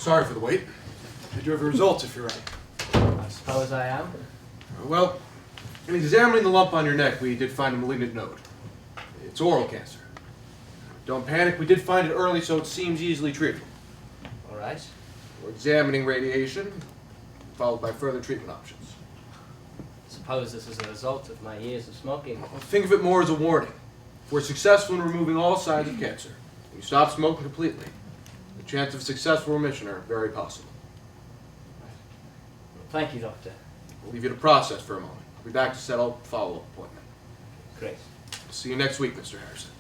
sorry for the wait. I do have your results if you're ready. I suppose I am. Well, in examining the lump on your neck, we did find a malignant node. It's oral cancer. Don't panic, we did find it early, so it seems easily treatable. All right. We're examining radiation, followed by further treatment options. Suppose this is a result of my years of smoking. Well, think of it more as a warning. If we're successful in removing all signs of cancer, and you stop smoking completely, the chance of successful remission are very possible. Thank you, Doctor. We'll leave you to process for a moment. I'll be back to set up a follow-up appointment. Great. I'll see you next week, Mr. Harrison.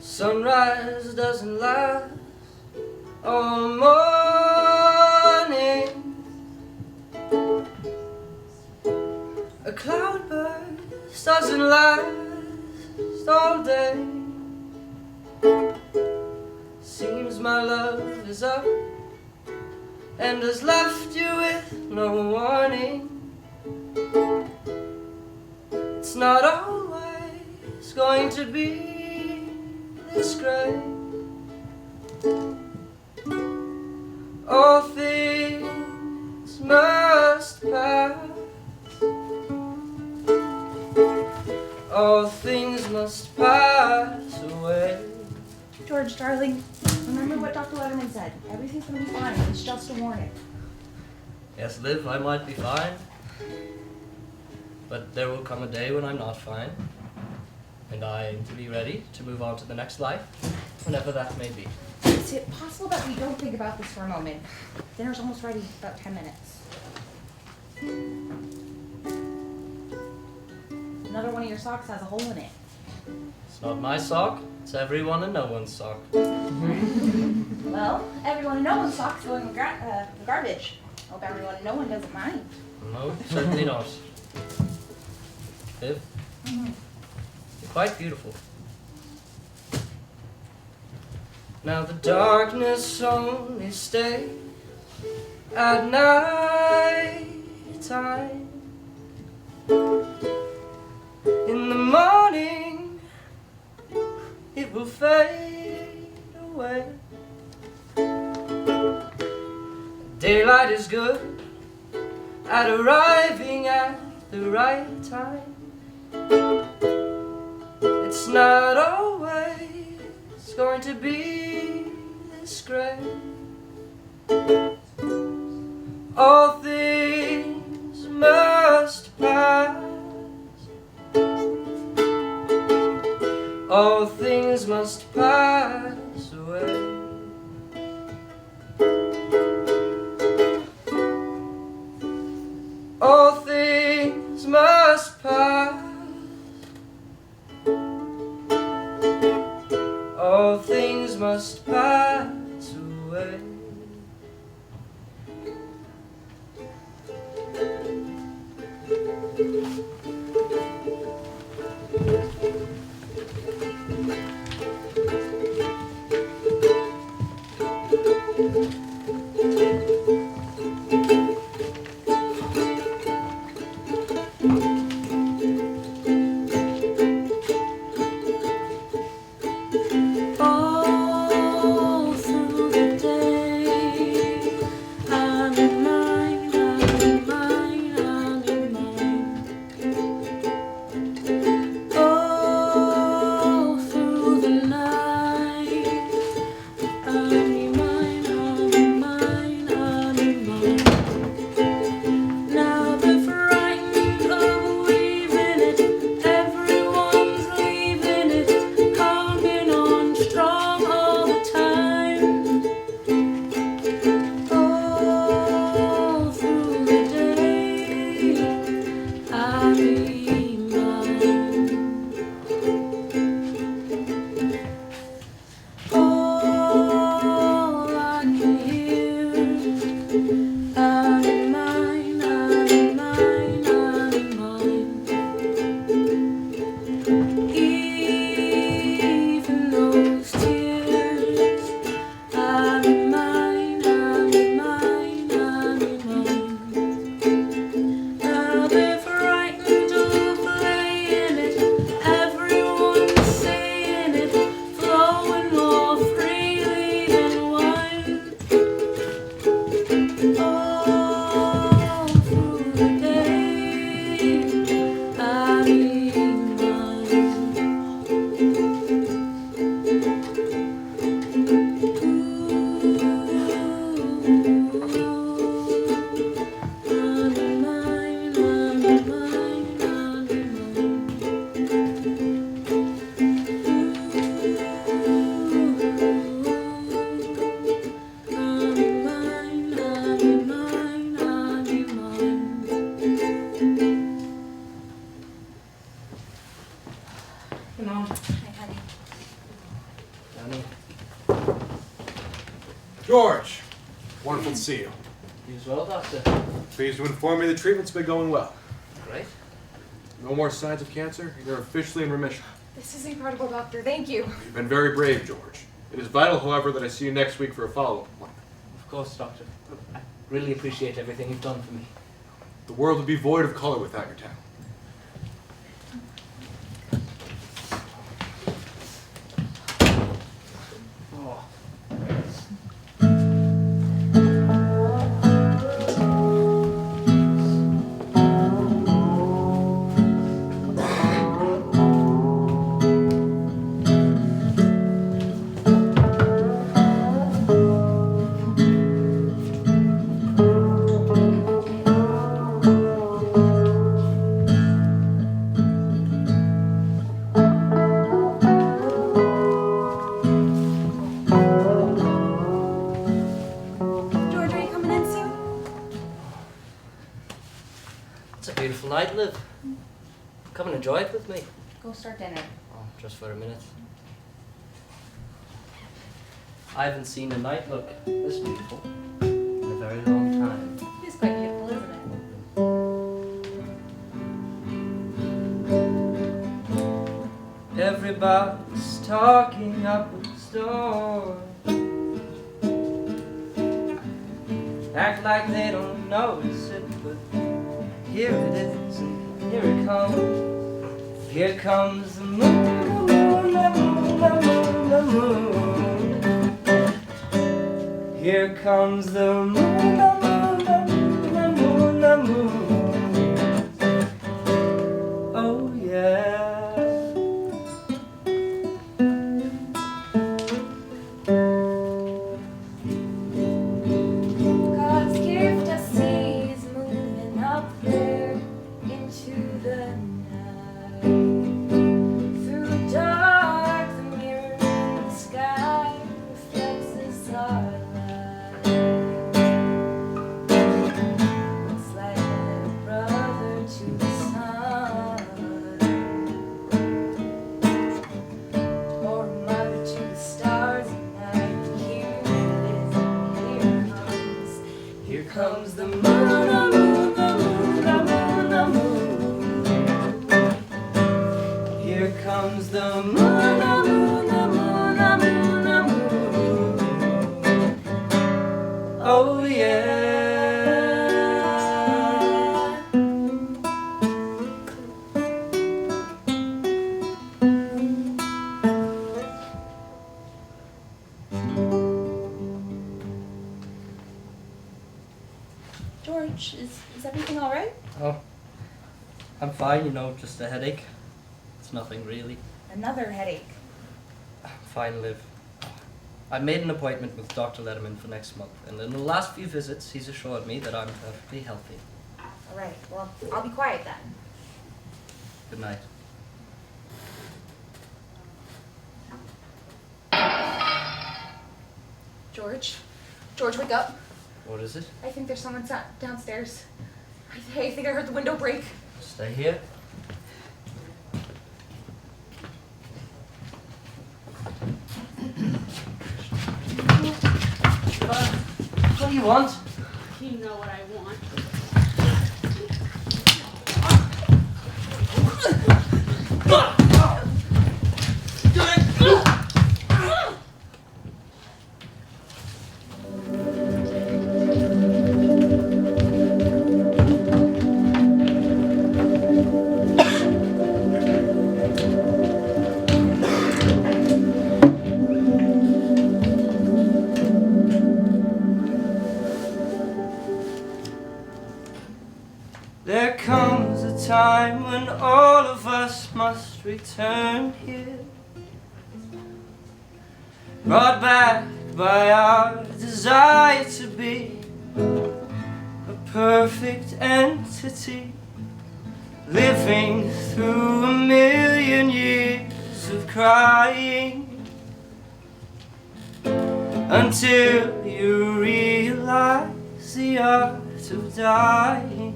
Sunrise doesn't last all morning. A cloudburst doesn't last all day. Seems my love is up and has left you with no warning. It's not always going to be this great. All things must pass. All things must pass away. George, darling, remember what Dr. Letterman said. Everything's gonna be fine. It's just a warning. Yes, Liv, I might be fine. But there will come a day when I'm not fine. And I aim to be ready to move on to the next life, whenever that may be. Is it possible that we don't think about this for a moment? Dinner's almost ready, about 10 minutes. Another one of your socks has a hole in it. It's not my sock, it's everyone and no one's sock. Well, everyone and no one's socks going in the garbage. Hope everyone and no one doesn't mind. No, certainly not. Liv, you're quite beautiful. Now the darkness only stays at night time. In the morning it will fade away. Daylight is good at arriving at the right time. It's not always going to be this great. All things must pass. All things must pass away. All things must pass. All things must pass away. All through the day, I'm in mine, I'm in mine, I'm in mine. George, wonderful to see you. You as well, Doctor. Pleased to inform you the treatment's been going well. Great. No more signs of cancer. You're officially in remission. This is incredible, Doctor. Thank you. You've been very brave, George. It is vital, however, that I see you next week for a follow-up appointment. Of course, Doctor. I really appreciate everything you've done for me. The world would be void of color without your talent. Oh. George, are you coming in soon? It's a beautiful night, Liv. Come and enjoy it with me. Go start dinner. Oh, just for a minute. I haven't seen a night look this beautiful in a very long time. It is quite beautiful, isn't it? Everybody's talking up a storm. Act like they don't notice it, but here it is, and here it comes. Here comes the moon, the moon, the moon, the moon, the moon. Here comes the moon, the moon, the moon, the moon, the moon. Oh yeah. God's gift I see is moving up there into the night. Through the dark, the mirror in the sky reflects the starlight. It's like a little brother to the sun, or a mother to the stars at night. Here it is, and here comes the moon, the moon, the moon, the moon, the moon. Here comes the moon, The moon, the moon, the moon, the moon. oh yeah. George, is everything all right? Oh, I'm fine, you know, just a headache. It's nothing really. Another headache. I'm fine, Liv. I made an appointment with Dr. Letterman for next month, and in the last few visits, he's assured me that I'm perfectly healthy. All right, well, I'll be quiet then. Good night. George? George, wake up. What is it? I think there's someone sat downstairs. I think I heard the window break. Stay here. What do you want? You know what I want. There comes a time when all of us must return here, brought back by our desire to be a perfect entity, living through a million years of crying, until you realize the art of dying.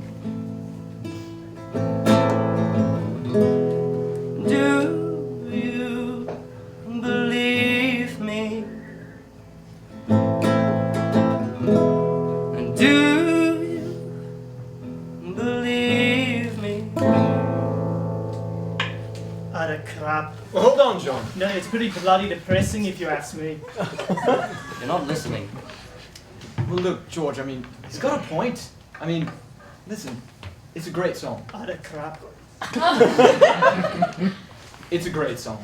Do you believe me? crap. Well, hold on, John. No, it's pretty bloody depressing if you ask me. You're not listening. Well, look, George, I mean, he's got a point. I mean, listen, it's a great song. Utter crap. It's a great song.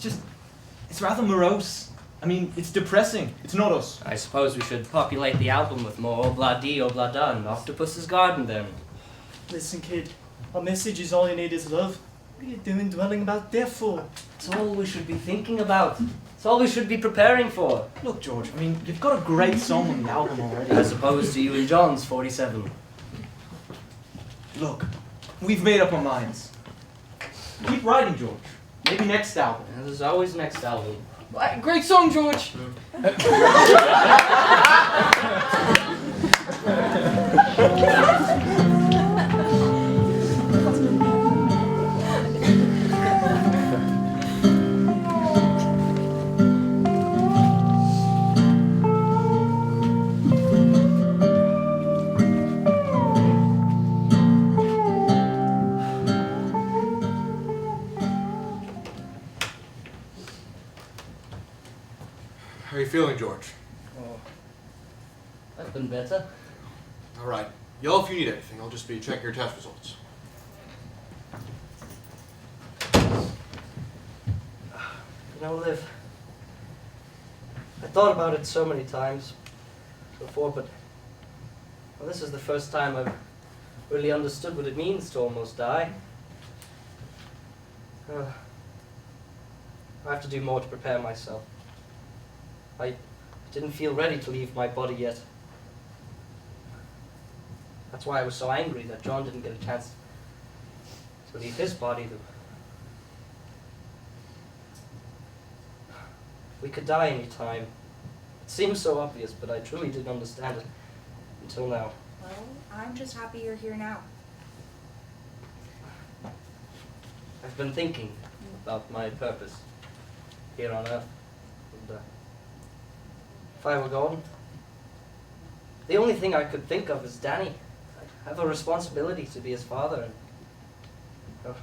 It's rather morose. I mean, it's depressing. It's not us. I suppose we should populate the album with more Obladi Oblada and Octopus's Garden then. Listen, kid, our message is all you need is love. What are you doing dwelling about death for? It's all we should be thinking about. It's all we should be preparing for. Look, George, I mean, you've got a great song on the album already. As opposed to you and John's 47. Look, we've made up our minds. Keep writing, George. Maybe next album. And there's always next album. Great song, George. How are you feeling, George? Oh, I've been better. All right. Yell if you need anything. I'll just be checking your test results. You know, Liv, I thought about it so many times before, but well, this is the first time I've really understood what it means to almost die. I have to do more to prepare myself. I didn't feel ready to leave my body yet. That's why I was so angry that John didn't get a chance to leave his body. We could die any time. It seems so obvious, but I truly didn't understand it until now. Well, I'm just happy you're here now. I've been thinking about my purpose here on Earth. And, if I were gone, the only thing I could think of is Danny. I have a responsibility to be his father, and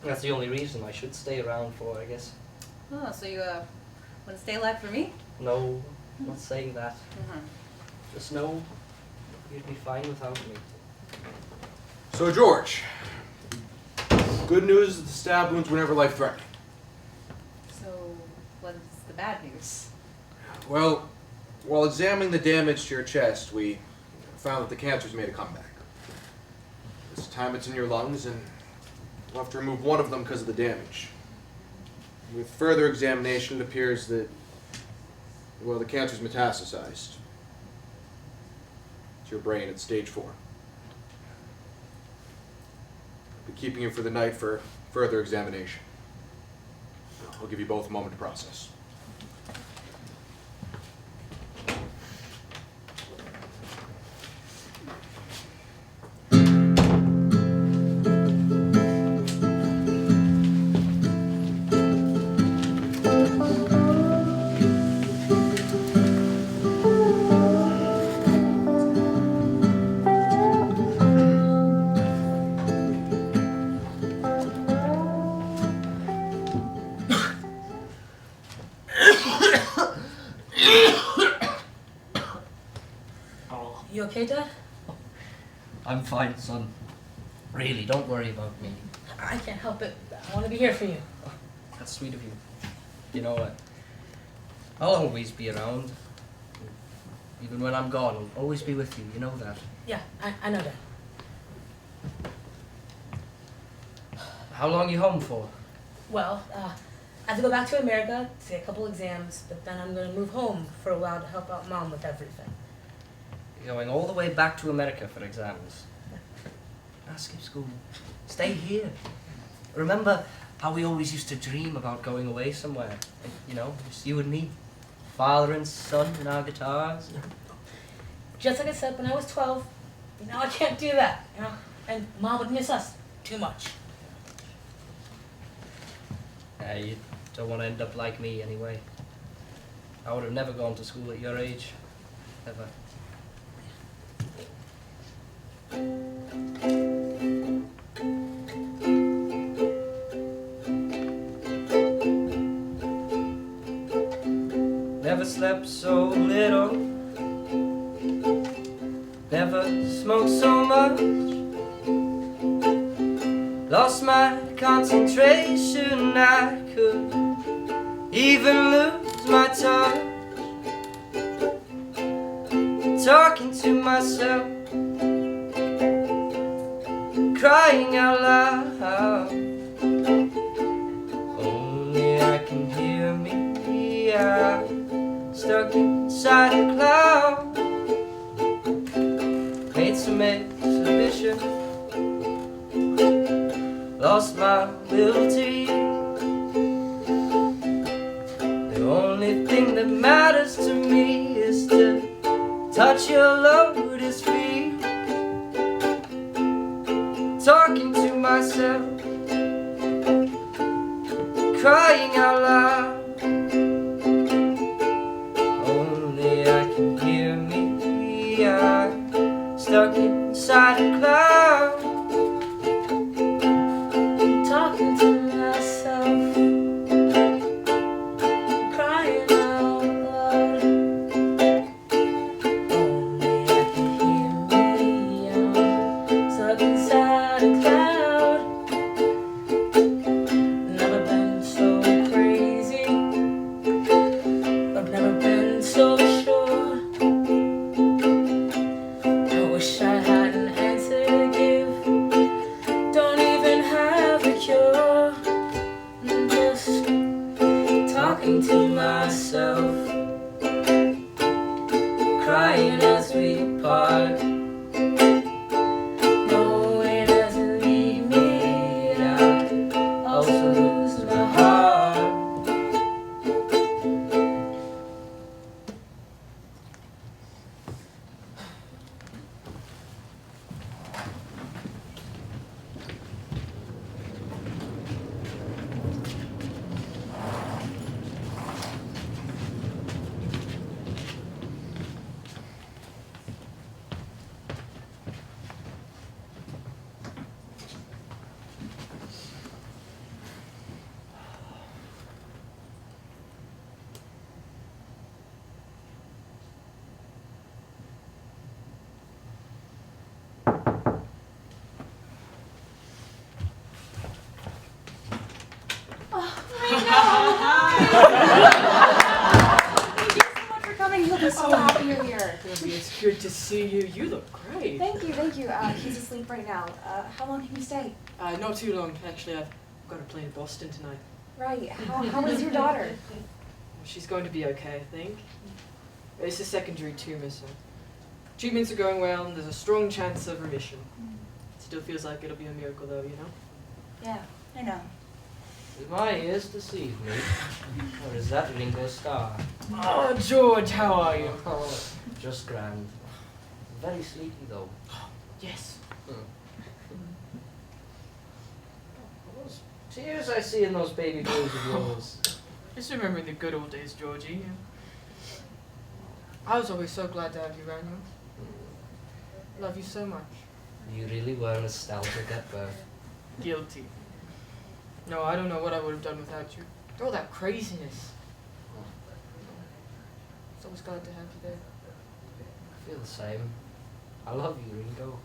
that's the only reason I should stay around for, I guess. Oh, so you want to stay alive for me? No, I'm not saying that. Just know you'd be fine without me. So, George, good news is the stab wounds were never life-threatening. So, what's the bad news? Well, while examining the damage to your chest, we found that the cancer's made a comeback. This time it's in your lungs, and we'll have to remove one of them because of the damage. With further examination, it appears that, well, the cancer's metastasized to your brain at stage 4. We'll be keeping you for the night for further examination. I'll give you both a moment to process. You okay, Dad? I'm fine, son. Really, don't worry about me. I can't help it. I want to be here for you. That's sweet of you. You know what? I'll always be around. Even when I'm gone, I'll always be with you. You know that. Yeah, I know that. How long you home for? Well, I have to go back to America to take a couple exams, but then I'm going to move home for a while to help out Mom with everything. You're going all the way back to America for exams. Skip school. Stay here. Remember how we always used to dream about going away somewhere? And, you know, just you and me. Father and son and our guitars. Just like I said, when I was 12, now I can't do that, you know? And Mom would miss us too much. You don't want to end up like me anyway. I would have never gone to school at your age. Ever. so little. Never smoked so much. Lost my concentration. I could even lose my touch. Talking to myself, crying out loud. Only I can hear me. I'm stuck inside a cloud. Made some exhibition, lost my will to you. The only thing that matters to me is to touch your lotus feet. Talking to myself, crying out loud. Only I can hear me. I'm stuck inside a cloud. Talking to myself, crying out loud. Only I can hear me. I'm stuck inside a cloud. Never been so crazy. I've never been so sure. I wish I had an answer to give. Don't even have a cure. I'm just talking to myself, crying as we part. Knowing as you leave me, I also lose my heart. Thank you so much for coming. You look so happy you're here. It's good to see you. You look great. Thank you, thank you. He's asleep right now. How long can you stay? Not too long, actually. I've got a plane to Boston tonight. Right. How is your daughter? She's going to be okay, I think. It's a secondary tumor, so treatments are going well, and there's a strong chance of remission. Still feels like it'll be a miracle, though, you know? Yeah, I know. Is my ears deceive me? Or is that Ringo Starr? Oh, George, how are you? Oh, just grand. Very sleepy though. Yes. Those tears I see in those baby blues of yours. Just remembering the good old days, Georgie. I was always so glad to have you around. Love you so much. You really were nostalgic at birth. Guilty. No, I don't know what I would have done without you. All that craziness. I was always glad to have you there. I feel the same. I love you, Ringo.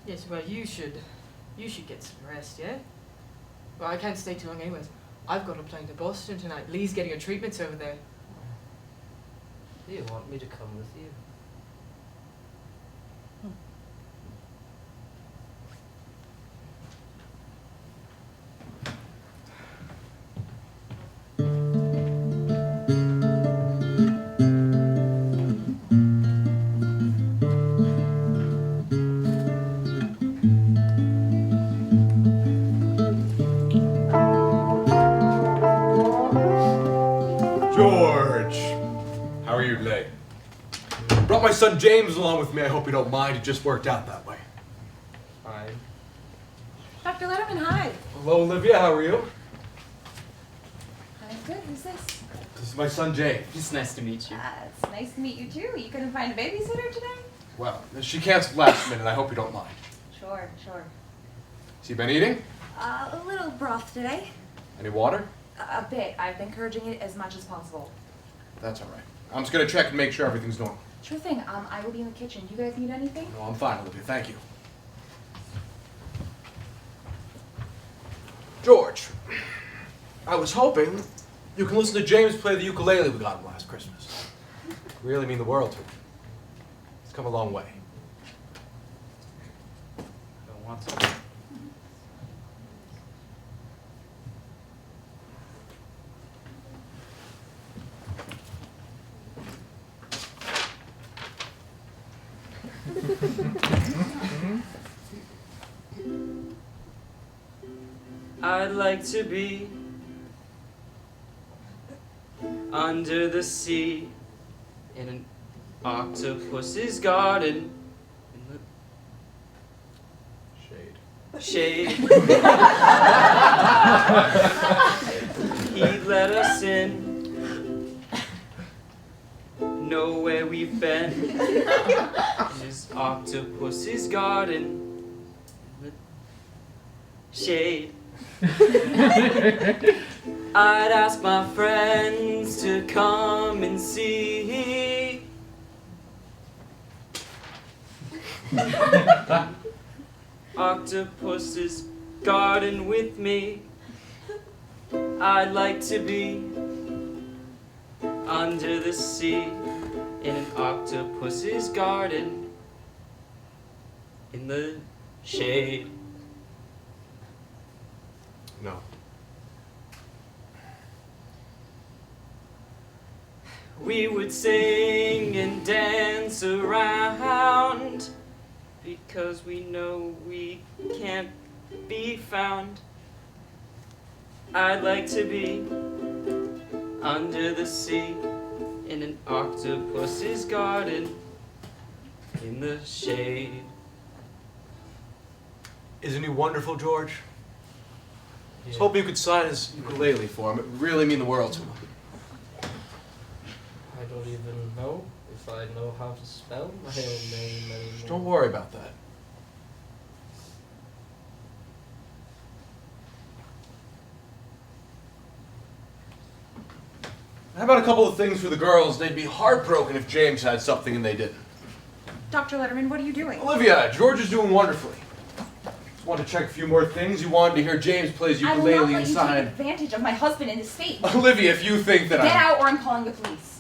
Yes, well, you should get some rest, yeah? Well, I can't stay too long anyways. I've got a plane to Boston tonight. Lee's getting her treatments over there. Do you want me to come with you? George! How are you today? Brought my son James along with me. I hope you don't mind. It just worked out that way. Fine. Dr. Letterman, hi. Hello, Olivia. How are you? I'm good. Who's this? This is my son James. It's nice to meet you. It's nice to meet you too. You couldn't find a babysitter today? Well, she canceled last minute. I hope you don't mind. Sure. Has he been eating? A little broth today. Any water? A bit. I've been encouraging it as much as possible. That's all right. I'm just gonna check and make sure everything's normal. Sure thing. I will be in the kitchen. You guys need anything? No, I'm fine, Olivia. Thank you. George, I was hoping you can listen to James play the ukulele we got him last Christmas. Really mean the world to him. It's come a long way. I don't want to. I'd like to be under the sea in an octopus's garden in the shade. He let us in, know where we've been. In his octopus's garden in the shade. I'd ask my friends to come and see. Octopus's garden with me. I'd like to be under the sea in an octopus's garden in the shade. No. We would sing and dance around because we know we can't be found. I'd like to be under the sea in an octopus's garden in the shade. Isn't he wonderful, George? I was hoping you could sign his ukulele for him. It would really mean the world to him. I don't even know if I know how to spell my own name anymore. Don't worry about that. How about a couple of things for the girls? They'd be heartbroken if James had something and they didn't. Dr. Letterman, what are you doing? Olivia, George is doing wonderfully. Just wanted to check a few more things. You wanted to hear James play his I will not ukulele let and you take sign. advantage of my husband in this state. Olivia, if you think that Get out or I'm calling the police.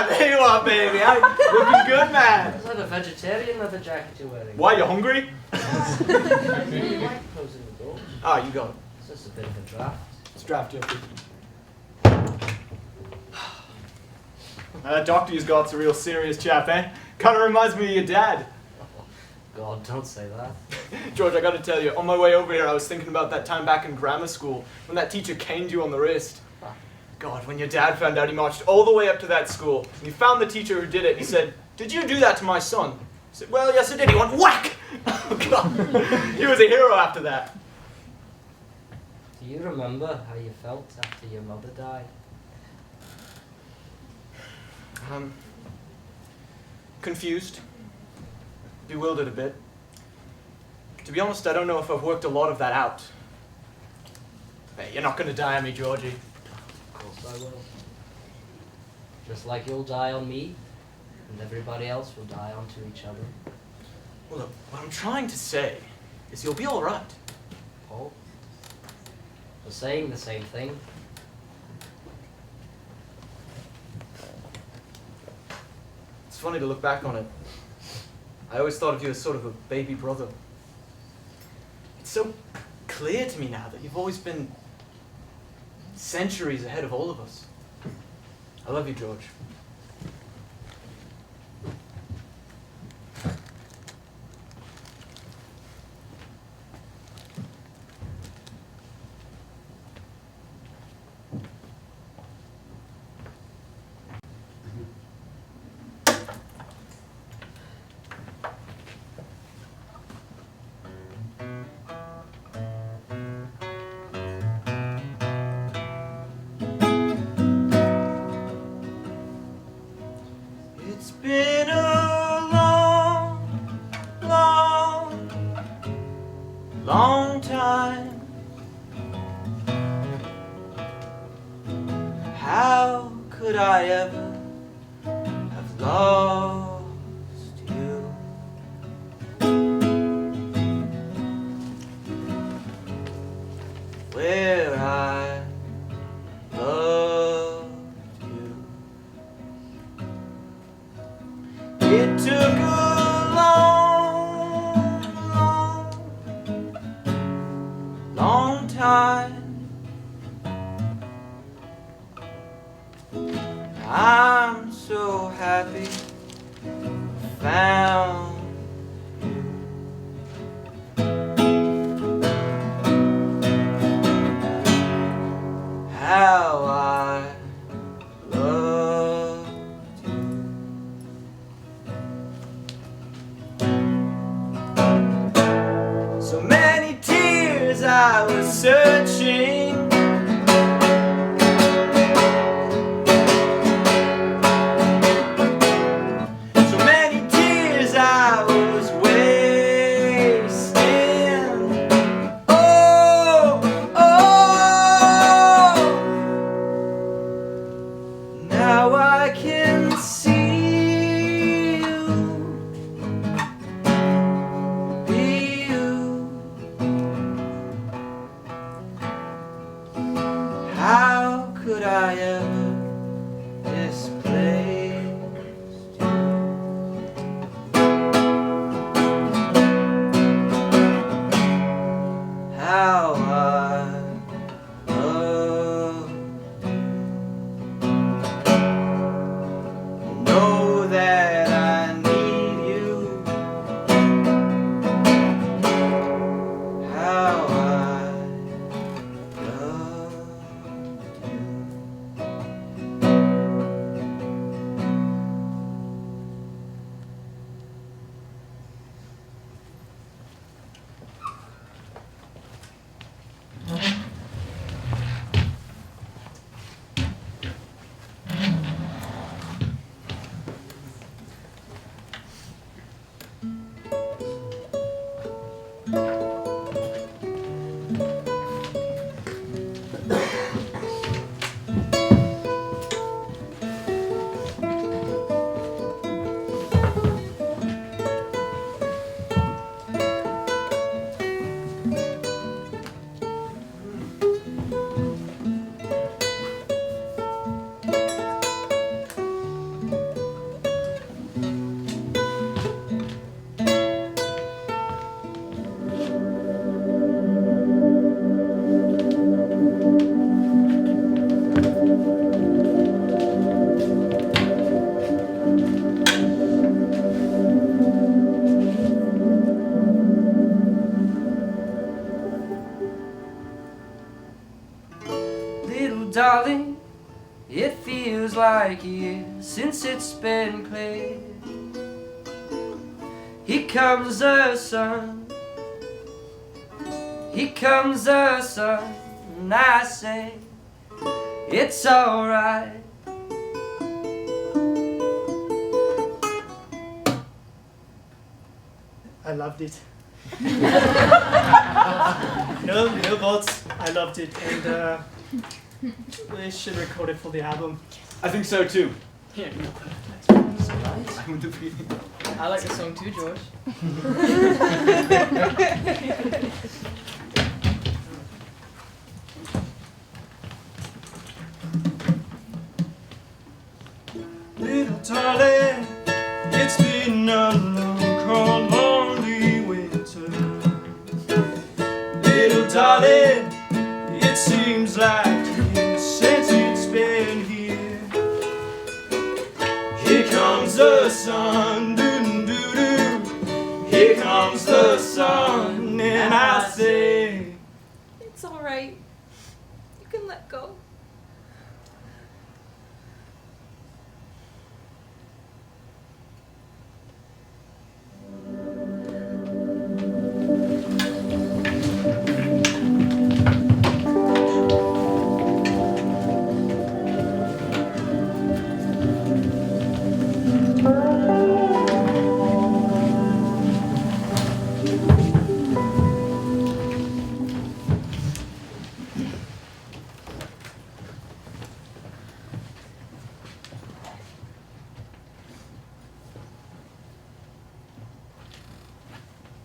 There you are, baby. Looking good, man. Is that a vegetarian leather jacket you're wearing? Why, you hungry? I really like closing the door. Ah, you got it. It's just a bit of a draft. Let's draft you That doctor you've got's a real serious chap, eh? Kinda reminds me of your dad. Oh, God, don't say that. George, I gotta tell you, on my way over here, I was thinking about that time back in grammar school when that teacher caned you on the wrist. God, when your dad found out, he marched all the way up to that school, and he found the teacher who did it, and he said, "Did you do that to my son?" I said, "Well, yes, I did." He went, whack! Oh, God. He was a hero after that. Do you remember how you felt after your mother died? Confused. Bewildered a bit. To be honest, I don't know if I've worked a lot of that out. Hey, you're not gonna die on me, Georgie. Of course I will. Just like you'll die on me, and everybody else will die onto each other. Well, look, what I'm trying to say is you'll be all right. Paul? We're saying the same thing. It's funny to look back on it. I always thought of you as sort of a baby brother. It's so clear to me now that you've always been centuries ahead of all of us. I love you, George. It's been a long, long, long time. How could I ever have lost you? Where I loved you. It took a long, long, long time. I'm so happy I found you. How I loved you. So many tears I was searching. How could I ever misplace you? How I love you. Know that I need you. How I love you. Darling, it feels like years since it's been clear. Here comes the sun, here comes the sun, and I say it's alright. I loved it. No bots. I loved it, and we should record it for the album. I think so too. Yeah. I'm with the feeling. I like the song too, George. Little darling, it's been a long, cold, lonely winter. Little darling, it seems like years since it's been here. Here comes the sun, doo-doo-doo-doo. Here comes the sun, and I say, It's alright. You can let go.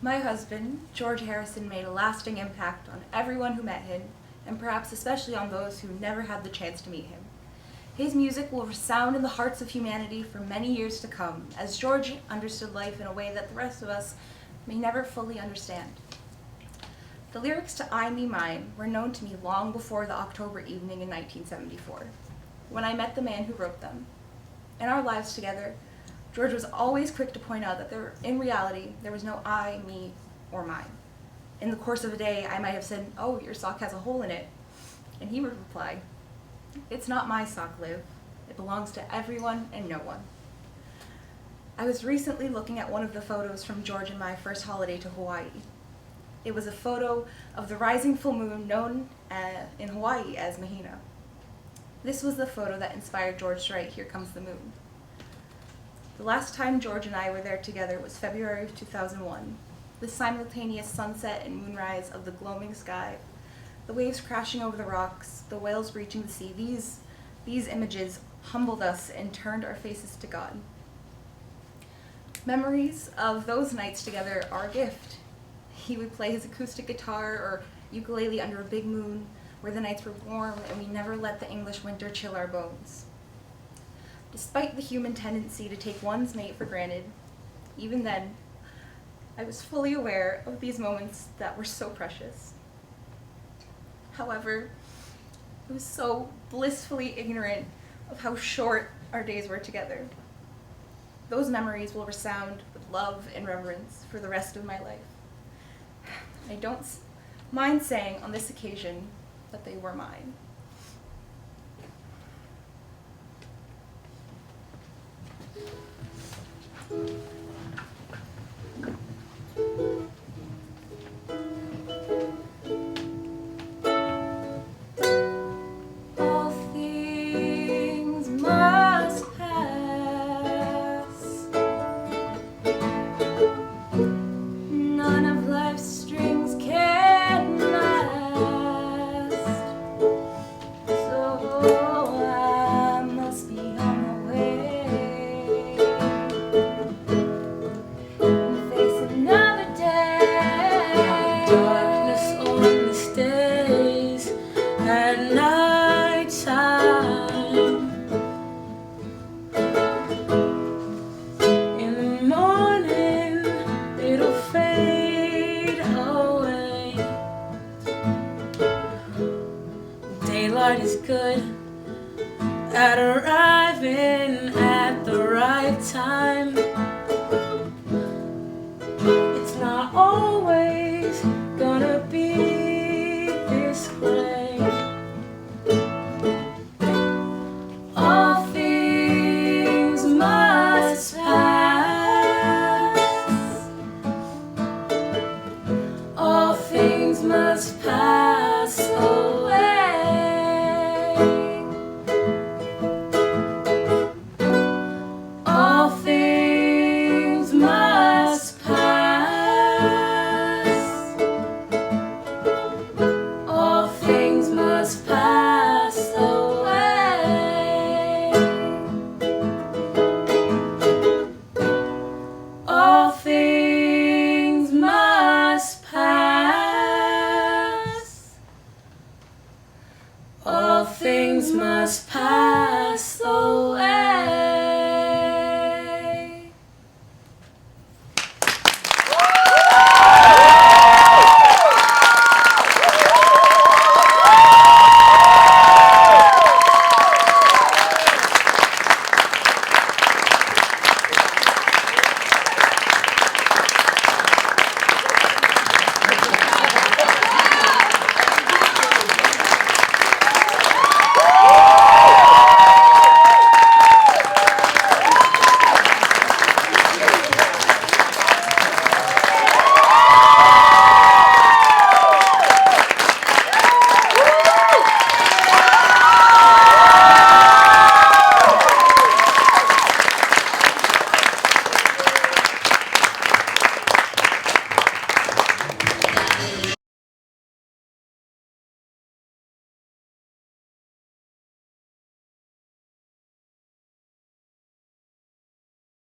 My husband, George Harrison, made a lasting impact on everyone who met him, and perhaps especially on those who never had the chance to meet him. His music will resound in the hearts of humanity for many years to come, as George understood life in a way that the rest of us may never fully understand. The lyrics to I, Me, Mine were known to me long before the October evening in 1974, when I met the man who wrote them. In our lives together, George was always quick to point out that in reality, there was no I, me, or mine. In the course of a day, I might have said, "Oh, your sock has a hole in it." And he would reply, "It's not my sock, Liv. It belongs to everyone and no one." I was recently looking at one of the photos from George and my first holiday to Hawaii. It was a photo of the rising full moon known in Hawaii as Mahina. This was the photo that inspired George to write Here Comes the Moon. The last time George and I were there together was February of 2001. The simultaneous sunset and moonrise of the gloaming sky, the waves crashing over the rocks, the whales breaching the sea, these images humbled us and turned our faces to God. Memories of those nights together are a gift. He would play his acoustic guitar or ukulele under a big moon where the nights were warm and we never let the English winter chill our bones. Despite the human tendency to take one's mate for granted, even then, I was fully aware of these moments that were so precious. However, I was so blissfully ignorant of how short our days were together. Those memories will resound with love and reverence for the rest of my life. I don't mind saying on this occasion that they were mine. All things must pass. None of life's strings can last. So I must be on my way and face another day. Darkness only stays at night time. In the morning, it'll fade away. Daylight is good at arriving at the right time.